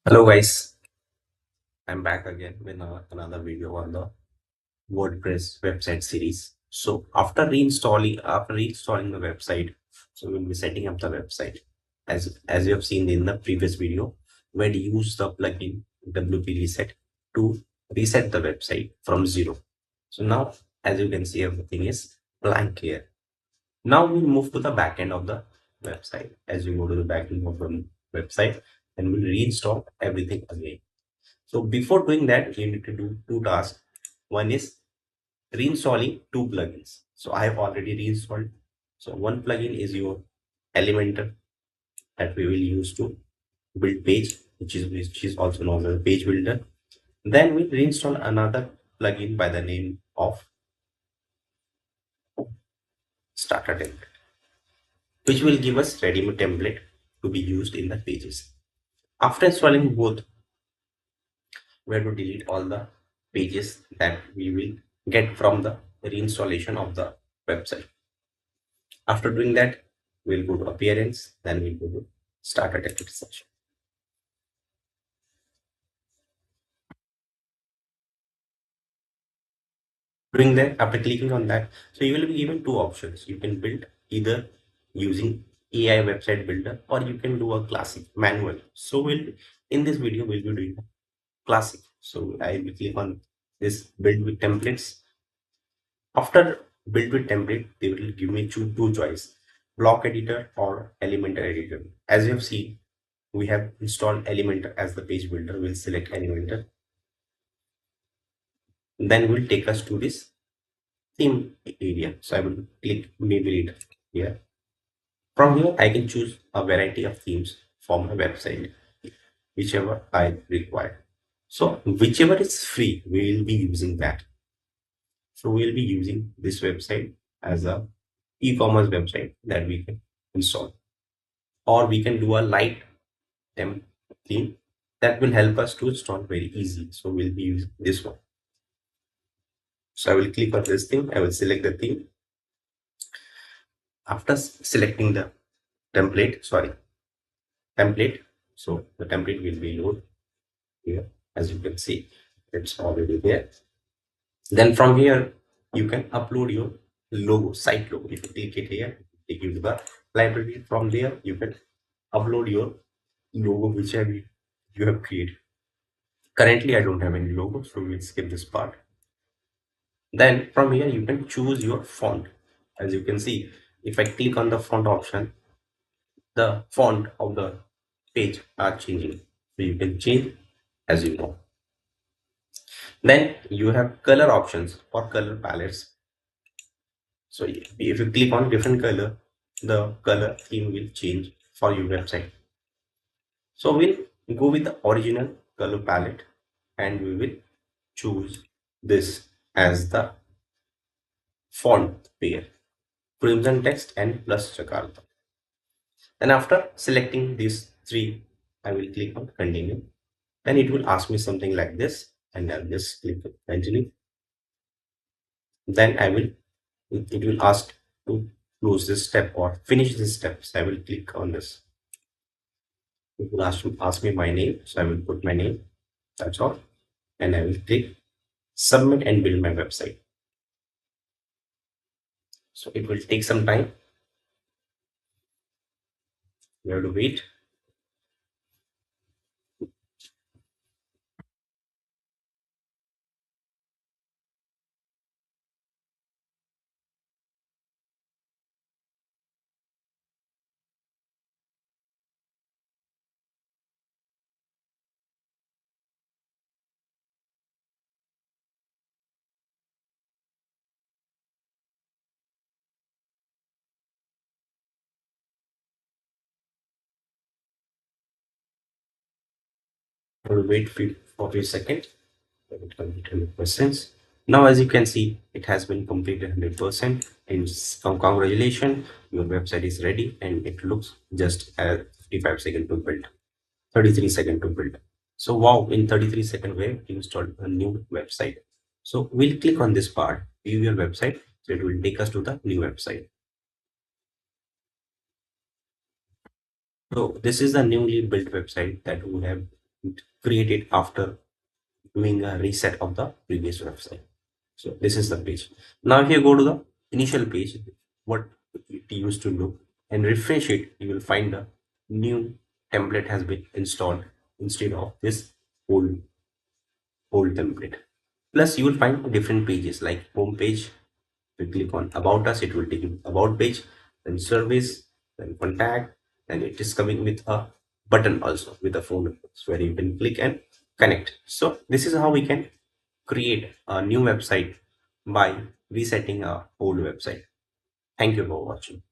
Hello guys, I'm back again with another video on the WordPress website series. So after reinstalling the website, so we'll be setting up the website. As you have seen in the previous video, where we use the plugin WP Reset to reset the website from zero. So now, as you can see, everything is blank here. Now we'll move to the backend of the website. As we go to the backend of the website, and we'll reinstall everything again. So before doing that, you need to do two tasks. One is reinstalling two plugins. So I have already reinstalled. So one plugin is your Elementor that we will use to build page, which is also known as a page builder. Then we reinstall another plugin by the name of Starter Template, which will give us ready-made template to be used in the pages. After installing both, we have to delete all the pages that we will get from the reinstallation of the website. After doing that, we'll go to appearance, then we'll go to start a template section. Doing that, after clicking on that, so you will be given two options. You can build either using AI website builder, or you can do a classic manual. So in this video we'll be doing classic. So I will click on this build with templates. After build with template, they will give me two choice, block editor or Elementor editor. As you have seen, we have installed Elementor as the page builder. We'll select Elementor. Then we'll take us to this theme area. So I will click maybe here. From here, I can choose a variety of themes for my website, whichever I require. So whichever is free, we will be using that. So we'll be using this website as a e-commerce website that we can install, or we can do a light theme that will help us to install very easy. So we'll be using this one. So I will click on this theme. I will select the theme. After selecting the template, so the template will be loaded here. As you can see, it's already there. Then from here, you can upload your logo, site logo. If you click it here, take you to the library. From there, you can upload your logo, whichever you have created. Currently, I don't have any logo, so we'll skip this part. Then from here, you can choose your font. As you can see, if I click on the font option, the font of the page are changing. So you can change as you know. Then you have color options or color palettes. So if you click on different color, the color theme will change for your website. So we'll go with the original color palette and we will choose this as the font pair, crimson text and plus Jakarta. And after selecting these three, I will click on continue. Then it will ask me something like this, and I'll just click on continue. Then it will ask to close this step or finish this step. So I will click on this. It will ask me my name, so I will put my name. That's all, and I will click submit and build my website. So it will take some time. You have to wait. I will wait for a few seconds. Let it complete 100%. Now, as you can see, it has been completed 100%. And congratulations, your website is ready and it looks just at 55 seconds to build, 33 seconds to build. So wow, in 33 seconds we have installed a new website. So we'll click on this part, view your website. So it will take us to the new website. So this is the newly built website that we have create it after doing a reset of the previous website. So this is the page. Now if you go to the initial page, what it used to look, and refresh it, you will find a new template has been installed instead of this old template. Plus you will find different pages like home page. We click on about us, it will take you about page, then service, then contact, and it is coming with a button also with a phone number, so where you can click and connect. So this is how we can create a new website by resetting our old website. Thank you for watching.